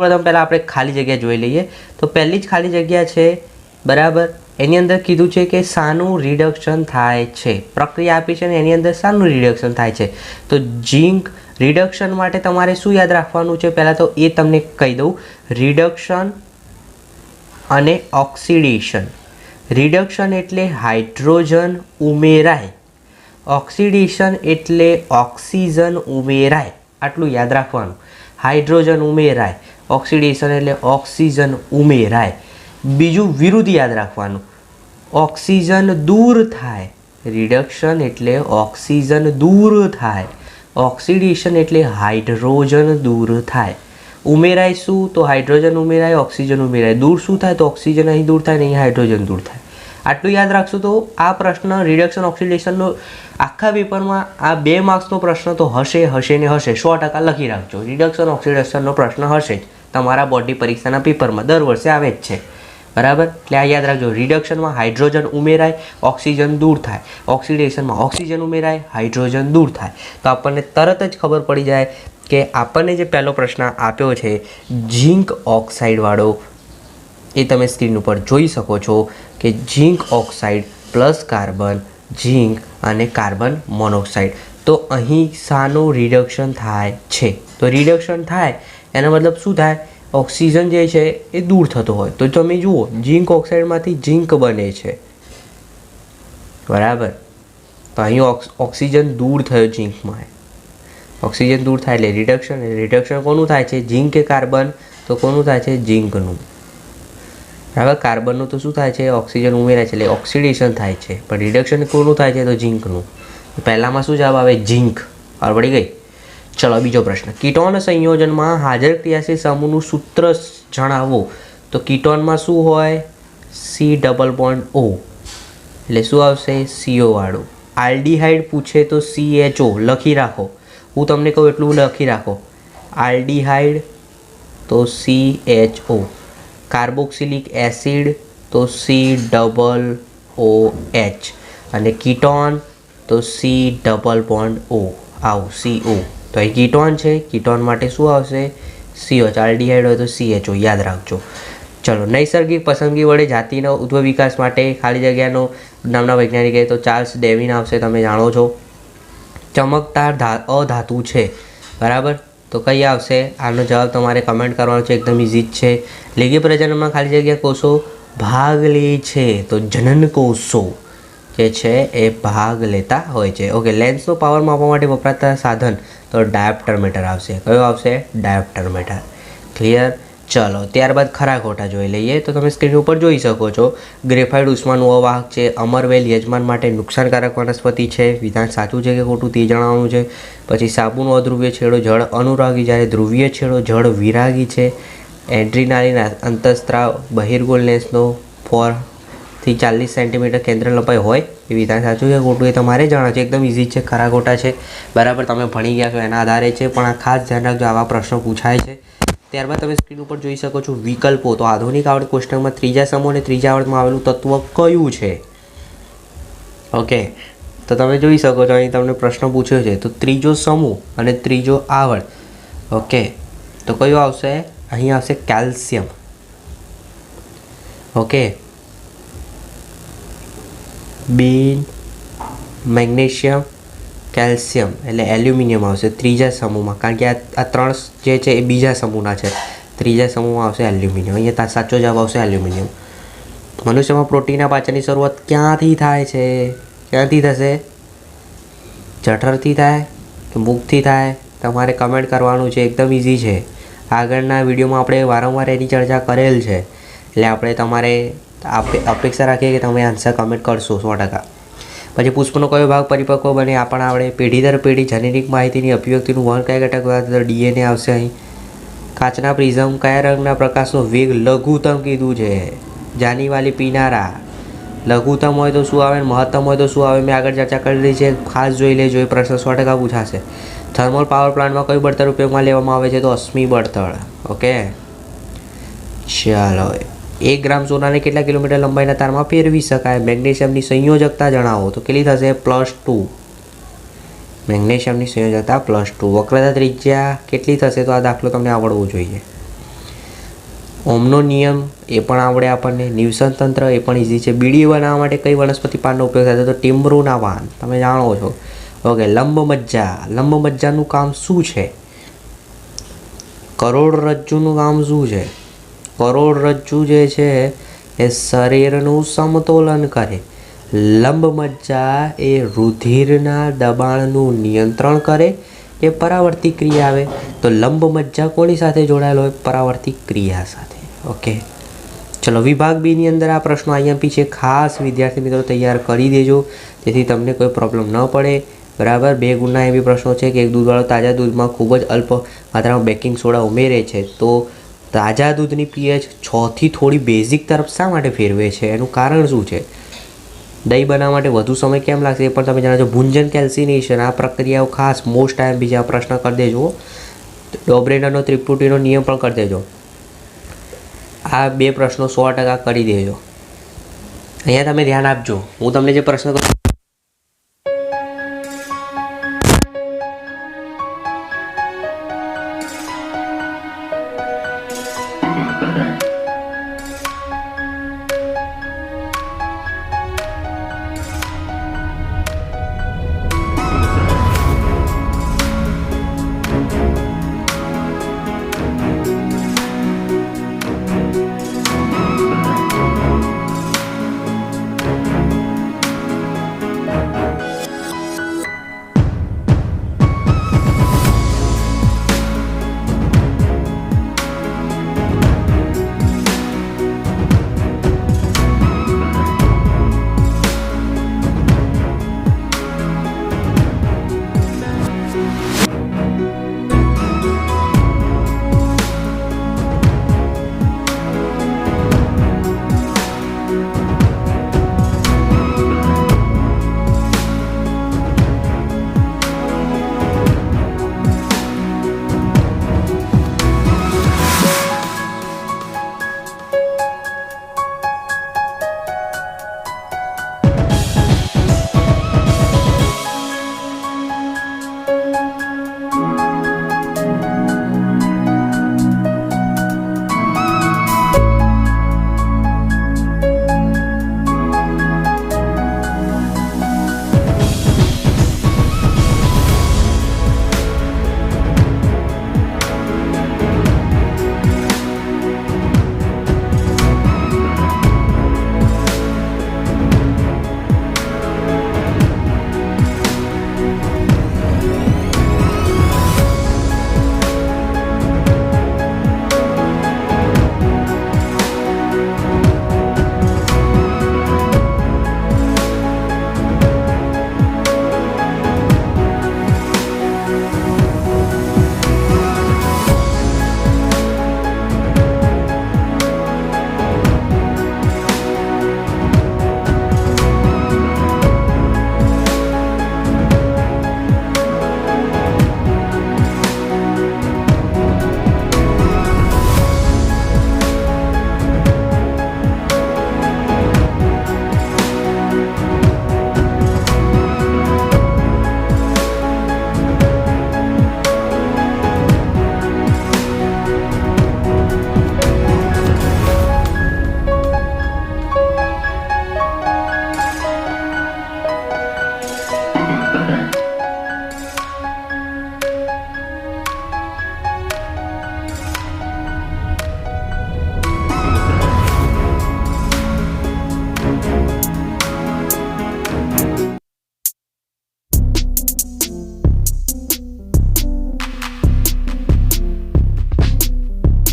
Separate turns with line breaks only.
પ્રથમ પહેલાં આપણે ખાલી જગ્યા જોઈ લઈએ. તો પહેલી જ ખાલી જગ્યા છે બરાબર. એની અંદર કીધું છે કે શાનું રિડક્શન થાય છે. પ્રક્રિયા આપી છે ને એની અંદર શાનું રિડક્શન થાય છે. તો ઝીંક રિડક્શન માટે તમારે શું યાદ રાખવાનું છે પહેલાં તો એ તમને કહી દઉં. રિડક્શન અને ઓક્સિડેશન. રિડક્શન એટલે હાઇડ્રોજન ઉમેરાય, ઓક્સિડેશન એટલે ઓક્સિજન ઉમેરાય. આટલું યાદ રાખવાનું. હાઇડ્રોજન ઉમેરાય, ઓક્સિડેશન એટલે ઓક્સિજન ઉમેરાય. બીજું વિરુદ્ધ યાદ રાખવાનું. ઓક્સિજન દૂર થાય. રિડક્શન એટલે ઓક્સિજન દૂર થાય, ઓક્સિડેશન એટલે હાઇડ્રોજન દૂર થાય. ઉમેરાય શું? તો હાઇડ્રોજન ઉમેરાય, ઓક્સિજન ઉમેરાય. દૂર શું થાય? તો ઓક્સિજન અહીં દૂર થાય ને અહીં હાઇડ્રોજન દૂર થાય. આટલું યાદ રાખશું તો આ પ્રશ્ન રિડક્શન ઓક્સિડેશનનો આખા પેપરમાં આ 2 માર્ક્સનો પ્રશ્ન તો હશે ને હશે. 100% લખી રાખજો. રિડક્શન ઓક્સિડેશનનો પ્રશ્ન હશે જ તમારા બોર્ડની પરીક્ષાના પેપરમાં, દર વર્ષે આવે જ છે બરાબર. એટલે આ યાદ રાખજો. રિડક્શનમાં હાઇડ્રોજન ઉમેરાય, ઓક્સિજન દૂર થાય. ઓક્સિડેશનમાં ઓક્સિજન ઉમેરાય, હાઇડ્રોજન દૂર થાય. તો આપણને તરત જ ખબર પડી જાય કે આપણને જે પહેલો પ્રશ્ન આપ્યો છે ઝીંક ઓક્સાઇડવાળો, એ તમે સ્ક્રીન ઉપર જોઈ શકો છો કે ઝીંક ઓક્સાઇડ પ્લસ કાર્બન, ઝીંક અને કાર્બન મોનોક્સાઇડ. તો અહીં શાનું રિડક્શન થાય છે? તો રિડક્શન થાય એનો મતલબ શું થાય? ઓક્સિજન જે છે એ દૂર થતો હોય. તો તમે જુઓ ઝીંક ઓક્સાઇડમાંથી ઝીંક બને છે બરાબર. તો અહીં ઓક્સિજન દૂર થયો ઝીંકમાં, ઓક્સિજન દૂર થાય એટલે રિડક્શન. રિડક્શન કોનું થાય છે? ઝીંક કે કાર્બન? તો કોનું થાય છે? ઝીંકનું. હવે કાર્બનનું તો શું થાય છે? ઓક્સિજન ઉમેરાય છે એટલે ઓક્સિડેશન થાય છે. પણ રિડક્શન કોનું થાય છે? તો ઝીંકનું. પહેલામાં શું જવાબ આવે? ઝીંક. આવડી ગઈ. ચલો બીજો પ્રશ્ન. કીટોન સંયોજનમાં હાજર ક્રિયાશીલ સમૂહનું સૂત્ર જણાવો. તો કીટોનમાં શું હોય? C+O એટલે શું આવશે? CO વાળું. આલ્ડીહાઇડ પૂછે તો CHO લખી રાખો. હું તમને કહું એટલું લખી રાખો. આલ્ડીહાઇડ તો CHO, કાર્બોક્સિલિક એસિડ તો COOH અને કીટોન તો C+O. આવું CO. તો અહીં કીટોન છે, કીટોન માટે શું આવશે? CH. આલ્ડીહાઇડ હોય તો CHO યાદ રાખજો. ચલો નૈસર્ગિક પસંદગી વડે જાતિનો ઉદ્ભવ વિકાસ માટે ખાલી જગ્યાનો નામના વૈજ્ઞાનિક તો ચાર્લ્સ ડેર્વિન આવશે, તમે જાણો છો. ચમકદાર અધાતુ છે બરાબર. તો કઈ આવશે? આનો જવાબ તમારે કમેન્ટ કરવાનો છે. એકદમ ઇઝી જ છે. લિંગી પ્રજનનમાં ખાલી જગ્યા કોષો ભાગ લે છે તો જનન કોષો જે છે એ ભાગ લેતા હોય છે. ઓકે. લેન્સનો પાવર માપવા માટે વપરાતા સાધન તો ડાયોપ્ટર મીટર આવશે. કયો આવશે? Dioptre metre. ક્લિયર. ચલો ત્યારબાદ ખરા ખોટા જોઈ લઈએ. તો તમે સ્ક્રીન ઉપર જોઈ શકો છો ગ્રેફાઇટ ઉષ્માનું અવાહક છે, અમરવેલ યજમાન માટે નુકસાનકારક વનસ્પતિ છે. વિધાન સાચું છે કે ખોટું તે જણાવવાનું છે. પછી સાબુનો અધ્રુવ્ય છેડો જળ અનુરાગી જ્યારે ધ્રુવીય છેડો જળ વિરાગી છે. એડ્રીનાલિન અંતઃસ્ત્રાવ બહિર્ગોળ લેન્સનો 4 થી 40 સેન્ટીમીટર કેન્દ્ર લંબાઈ હોય. એ વિધાન સાચું છે ખોટું એ તમારે જણાવવું છે. એકદમ ઇઝી છે, ખરા ખોટા છે બરાબર. તમે ભણી ગયા છો એના આધારે છે, પણ આ ખાસ ધ્યાન રાખજો આવા પ્રશ્નો પૂછાય છે. ત્યારબાદ તમે સ્ક્રીન ઉપર જોઈ શકો છો વિકલ્પો. તો આધુનિક આવર્ત કોષ્ટકમાં ત્રીજા સમૂહ અને ત્રીજા આવર્તમાં આવેલું તત્વ કયું છે? ઓકે. તો તમે જોઈ શકો છો અહીં તમને પ્રશ્ન પૂછ્યો છે. તો ત્રીજો સમૂહ અને ત્રીજો આવર્ત. ઓકે. તો કયું આવશે? અહીં આવશે કેલ્શિયમ. ઓકે. બીન મેગ્નેશિયમ કેલ્શિયમ એટલે એલ્યુમિનિયમ આવશે ત્રીજા સમૂહમાં, કારણ કે આ 3 જે છે એ બીજા સમૂહના છે. ત્રીજા સમૂહમાં આવશે એલ્યુમિનિયમ. અહીંયા સાચો જવાબ આવશે એલ્યુમિનિયમ. મનુષ્યમાં પ્રોટીનના પાચનની શરૂઆત ક્યાંથી થાય છે? ક્યાંથી થશે? જઠરથી થાય કે મુખથી થાય? તમારે કમેન્ટ કરવાનું છે. એકદમ ઇઝી છે. આગળના વિડીયોમાં આપણે વારંવાર એની ચર્ચા કરેલ છે. એટલે આપણે તમારે અપેક્ષા રાખીએ કે તમે આન્સર કમેન્ટ કરશો 100%. પછી પુષ્પનો કયો ભાગ પરિપક્વ બને આ પણ આપણે પેઢી દર પેઢી જનનિક માહિતીની અભિવ્યક્તિનું વહન કયા ઘટક દ્વારા DNA આવશે. અહીં કાચના પ્રિઝમ કયા રંગના પ્રકાશનો વેગ લઘુત્તમ કીધું છે? જાનીવાલી પીનારા. લઘુત્તમ હોય તો શું આવે, મહત્તમ હોય તો શું આવે? મેં આગળ ચર્ચા કરેલી છે, ખાસ જોઈ લેજો. એ પ્રશ્ન 100% પૂછાશે. થર્મલ પાવર પ્લાન્ટમાં કયું બળતણ ઉપયોગમાં લેવામાં આવે છે? તો અશ્મિ બળતણ. ઓકે. ચાલો. 1 ગ્રામ સોનાને કેટલા કિલોમીટર લંબાઈના તારમાં ફેરવી શકાય? મેગ્નેશિયમની સંયોજકતા જણાવો. તો કેટલી થશે? +2. મેગ્નેશિયમની સંયોજકતા +2. વક્રતા ત્રિજ્યા કેટલી થશે? તો આ દાખલો તમને આવડવો જોઈએ. ઓમનો નિયમ એ પણ આવડે આપણને. નિવસન તંત્ર એ પણ ઇઝી છે. બીડી બનાવવા માટે કઈ વનસ્પતિ પાનનો ઉપયોગ થાય છે? તો ટીમરૂના પાન, તમે જાણો છો. ઓકે, લંબમજ્જા. લંબમજ્જાનું કામ શું છે? કરોડરજ્જુનું કામ શું છે? કરોડરજ્જુ જે છે એ શરીરનું સમતોલન કરે. લંબમજ્જા એ રુધિરના દબાણનું નિયંત્રણ કરે. એ પરાવર્તિત ક્રિયા આવે. તો લંબમજ્જા કોની સાથે જોડાયેલો હોય? પરાવર્તિત ક્રિયા સાથે. ઓકે, ચલો વિભાગ બી ની અંદર આ પ્રશ્નો આઈએમપી છે. ખાસ વિદ્યાર્થી મિત્રો તૈયાર કરી દેજો જેથી તમને કોઈ પ્રોબ્લેમ ન પડે. બરાબર. 2 ગુણના એવી પ્રશ્નો છે કે એક દૂધવાળો તાજા દૂધમાં ખૂબ જ અલ્પ માત્રામાં બેકિંગ સોડા ઉમેરે છે તો તાજા દૂધની પીએચ 6 થી થોડી બેઝિક તરફ શા માટે ફેરવે છે? એનું કારણ શું છે? દહીં બનાવવા માટે વધુ સમય કેમ લાગશે એ પણ તમે જાણો છો. ભૂંજન કેલ્સિનેશન, આ પ્રક્રિયાઓ ખાસ મોસ્ટ ટાઈમ બીજા પ્રશ્ન કરી દેજો. ડોબ્રેનરનો ત્રિપુટીનો નિયમ પણ કરી દેજો. આ 2 પ્રશ્નો 100% કરી દેજો. અહીંયા તમે ધ્યાન આપજો. હું તમને જે પ્રશ્ન કરું